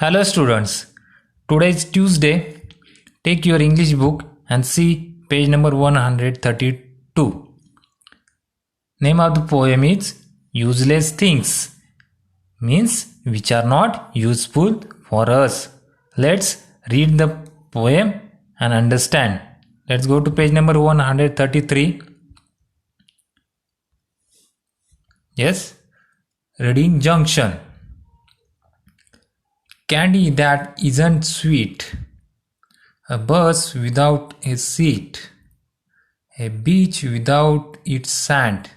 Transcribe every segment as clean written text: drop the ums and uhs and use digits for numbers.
Hello students, today is Tuesday. Take your English book and see page number 132. Name of the poem is Useless Things, means which are not useful for us. Let's read the poem and understand. Let's go to page number 133. Yes, reading junction. Candy that isn't sweet, a bus without a seat, a beach without its sand,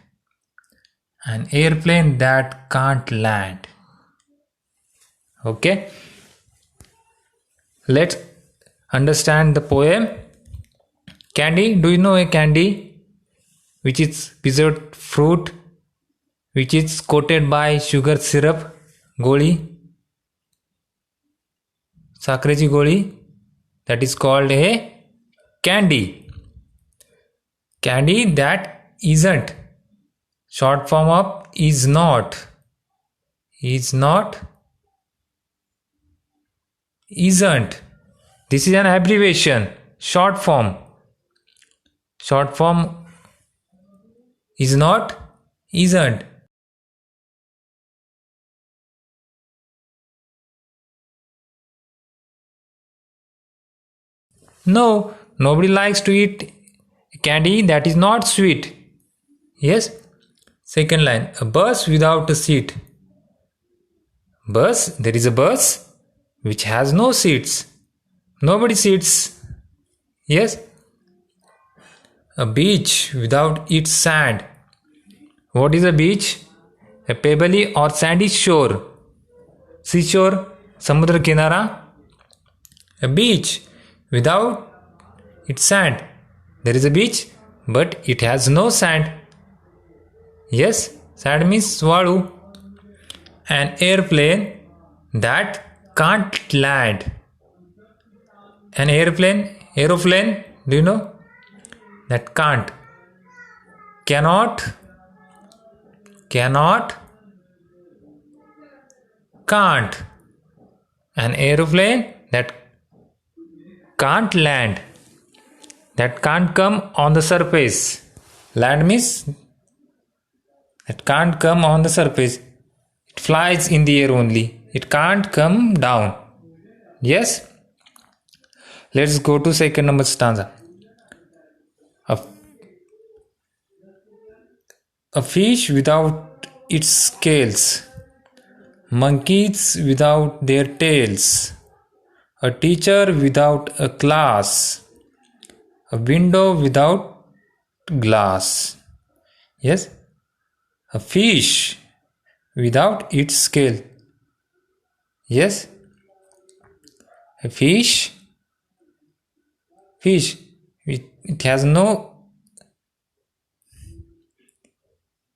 an airplane that can't land. Okay, let's understand the poem. Candy, do you know a candy which is preserved fruit which is coated by sugar syrup? Goli, साखरेची गोळी, that is called a candy. Candy that isn't, short form of is not, isn't. This is an abbreviation, short form is not, isn't. No, nobody likes to eat candy that is not sweet. Yes. Second line, a bus without a seat. Bus, there is a bus which has no seats. Nobody sits. Yes. A beach without its sand. What is a beach? A pebbly or sandy shore. Seashore, samudra kinara. A beach without its sand. There is a beach, but it has no sand. Yes, sand means swallow. An airplane that can't land. An airplane, do you know? That can't. Cannot. Can't. An airplane that can't land, that can't come on the surface. Land means that can't come on the surface. It flies in the air only. It can't come down. Yes. Let's go to second number stanza. A fish without its scales, monkeys without their tails, a teacher without a class, a window without glass. Yes, a fish without its scale. Yes, a fish, it has no,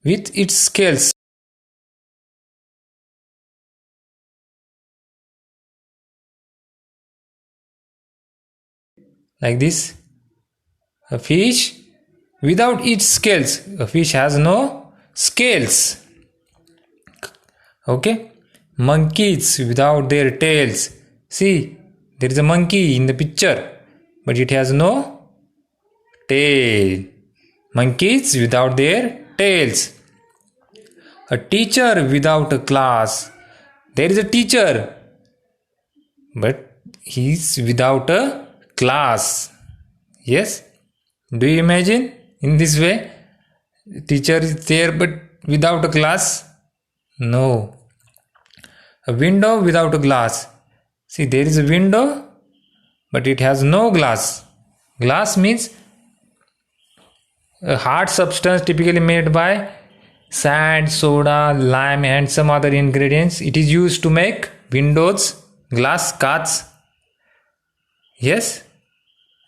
with its scales. Like this, a fish without its scales. A fish has no scales. Okay, monkeys without their tails. See, there is a monkey in the picture, but it has no tail. Monkeys without their tails. A teacher without a class. There is a teacher, but he is without a class. Yes, do you imagine in this way? Teacher is there but without a class? No. A window without a glass. See, there is a window but it has no glass. Glass means a hard substance typically made by sand, soda, lime and some other ingredients. It is used to make windows, glass, carts. Yes,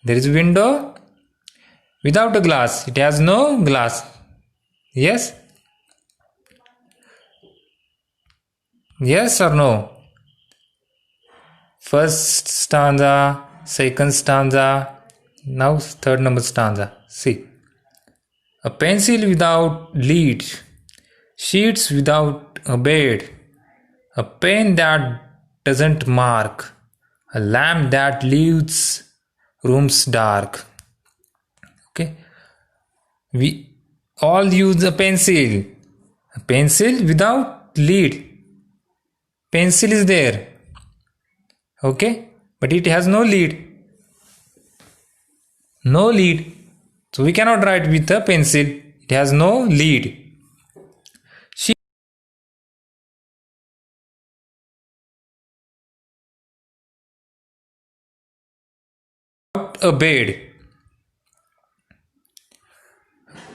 there is a window without a glass. It has no glass. Yes? Yes or no? First stanza, second stanza, now third number stanza. See. A pencil without lead, sheets without a bed, a pen that doesn't mark, a lamp that leaves rooms dark. Okay, we all use a pencil. A pencil without lead. Pencil is there. Okay, but it has no lead. No lead. So we cannot write with a pencil. It has no lead. She a bed.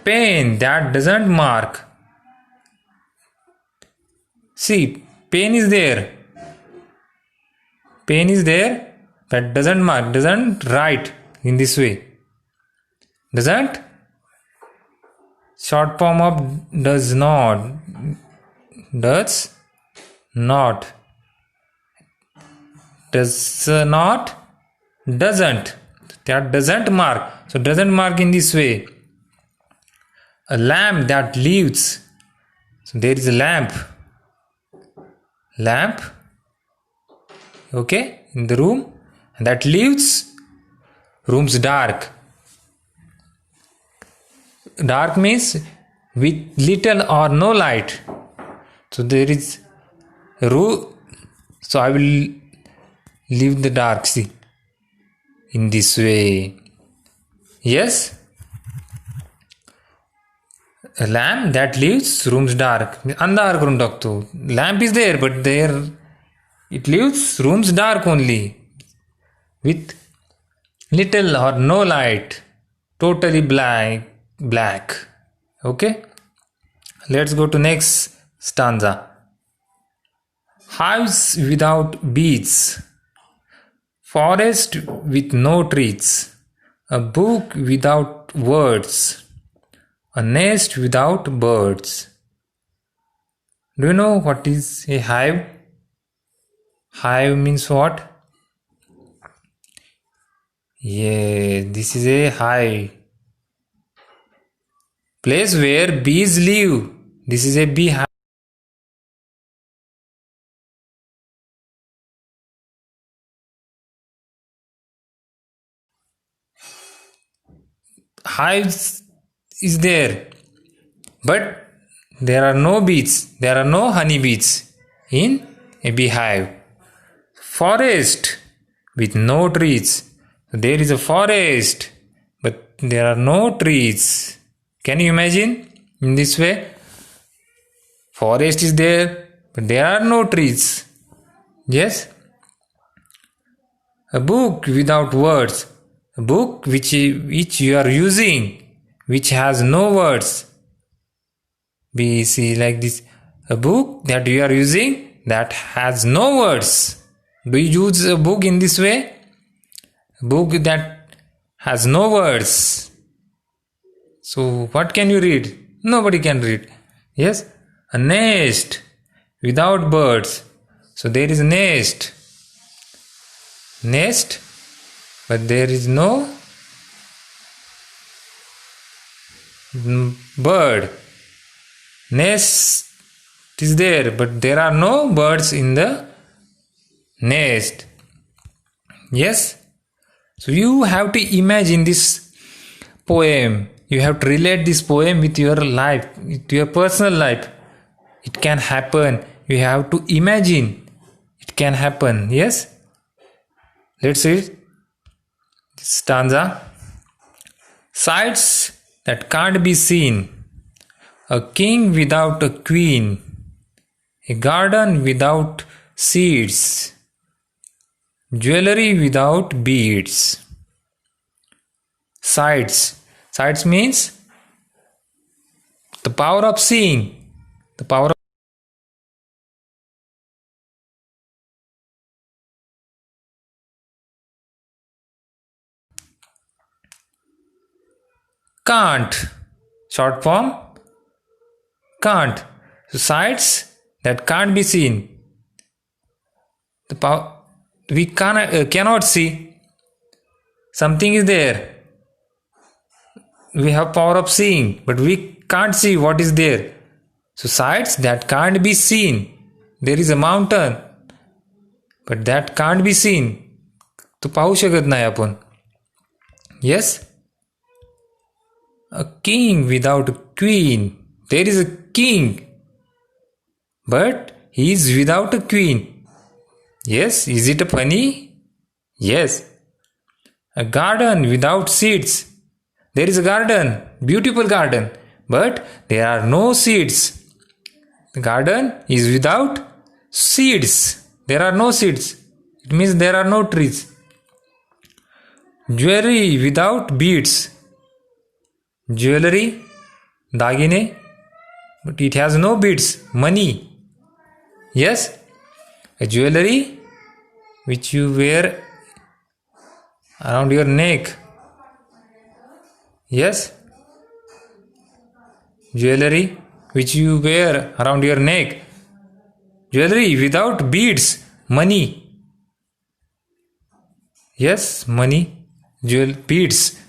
Pen that doesn't mark. See, pen is there. Pen is there, but doesn't mark, doesn't write in this way. Doesn't? Short form of does not. Does not. Does not. Doesn't. That doesn't mark. So doesn't mark in this way. A lamp that leaves. So there is a lamp. Lamp. Okay, in the room. And that leaves rooms dark. Dark means with little or no light. So there is a room. So I will leave the dark. See, in this way. Yes. A lamp that leaves rooms dark. अंधार करून टाकतो. Lamp is there, but there it leaves rooms dark only, with little or no light, totally black. Okay, let's go to next stanza. Hives without bees, forest with no trees, a book without words, a nest without birds. Do you know what is a hive? Hive means what? Yeah, this is a hive. Place where bees live. This is a beehive. Hives is there, but there are no bees. There are no honey bees in a beehive. Forest with no trees. There is a forest, but there are no trees. Can you imagine in this way? Forest is there, but there are no trees. Yes? A book without words. A book which you are using, which has no words. We see like this. A book that you are using that has no words. Do you use a book in this way? A book that has no words. So what can you read? Nobody can read. Yes? A nest without birds. So there is a nest. Nest, but there is no bird. Nest is there, but there are no birds in the nest. Yes? So you have to imagine this poem. You have to relate this poem with your life, with your personal life. It can happen. You have to imagine. It can happen. Yes? Let's read this stanza. Sights that can't be seen. A king without a queen. A garden without seeds. Jewelry without beads. Sights. Sights means the power of seeing. The power of can't. Short form can't. So sights that can't be seen. The power we cannot see. Something is there. We have power of seeing, but we can't see what is there. So sights that can't be seen. There is a mountain. but that can't be seen. तो पाहू शकत नाही आपण. Yes? A king without a queen. There is a king, but he is without a queen. Yes, is it funny? Yes. A garden without seeds. There is a garden, beautiful garden, but there are no seeds. The garden is without seeds. There are no seeds. It means there are no trees. Jewelry without beads. Jewelry, dagine, but it has no beads. Money. Yes, a jewelry which you wear around your neck. Yes, jewelry which you wear around your neck. Jewelry without beads. Money. Yes, money. Beads.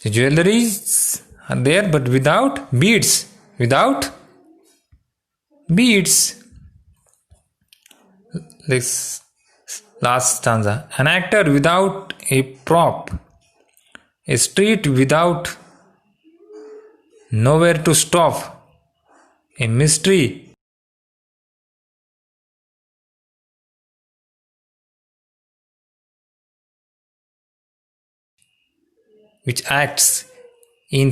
The jewelries are there, but without beads. Without beads. This last stanza. An actor without a prop. A street without nowhere to stop. A mystery which acts in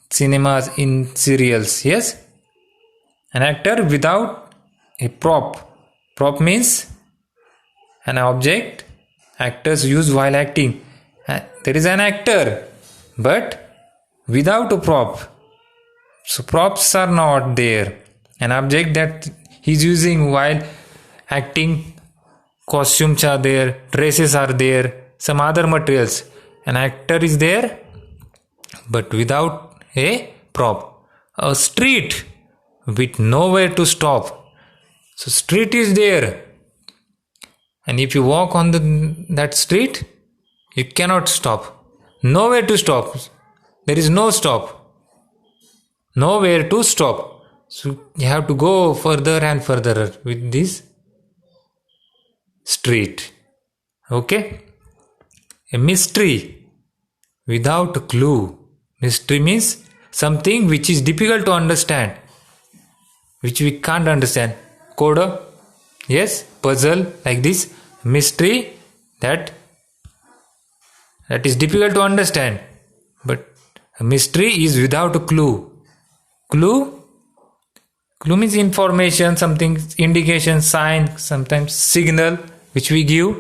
cinemas, in serials. Yes, an actor without a prop. Prop means an object actors use while acting. There is an actor, but without a prop. So props are not there. An object that he's using while acting, costumes are there, dresses are there, some other materials. An actor is there, but without a prop. A street with nowhere to stop. So street is there, and if you walk on that street, you cannot stop. Nowhere to stop. There is no stop. Nowhere to stop. So you have to go further and further with this street. Okay? A mystery without a clue. Mystery means something which is difficult to understand, which we can't understand. Coda, yes, puzzle like this. Mystery that is difficult to understand, but a mystery is without a clue. Clue means information, something, indication, sign, sometimes signal which we give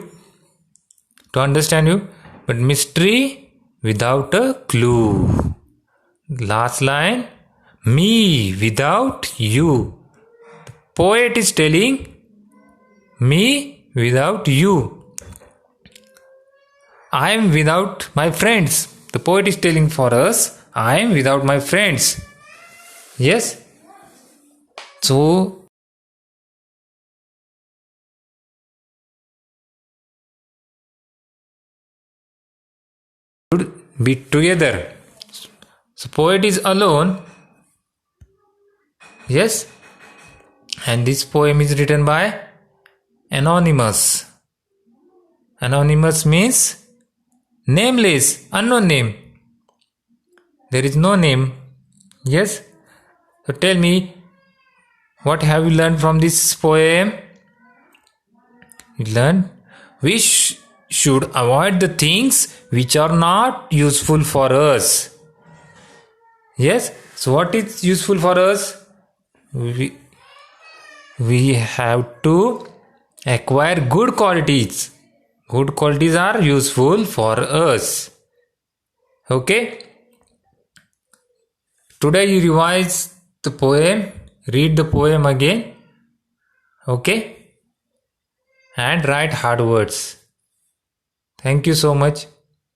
to understand you, but mystery without a clue. Last line, me without you. The poet is telling me without you. I am without my friends. The poet is telling for us, I am without my friends. Yes? So, should be together. So, poet is alone. Yes? And this poem is written by Anonymous. Anonymous means nameless, unknown name. There is no name. Yes? So tell me, what have you learned from this poem? You learned we should avoid the things which are not useful for us. Yes? So what is useful for us? We have to acquire good qualities. Good qualities are useful for us. Okay? Today you revise the poem, read the poem again. Okay? And write hard words. Thank you so much.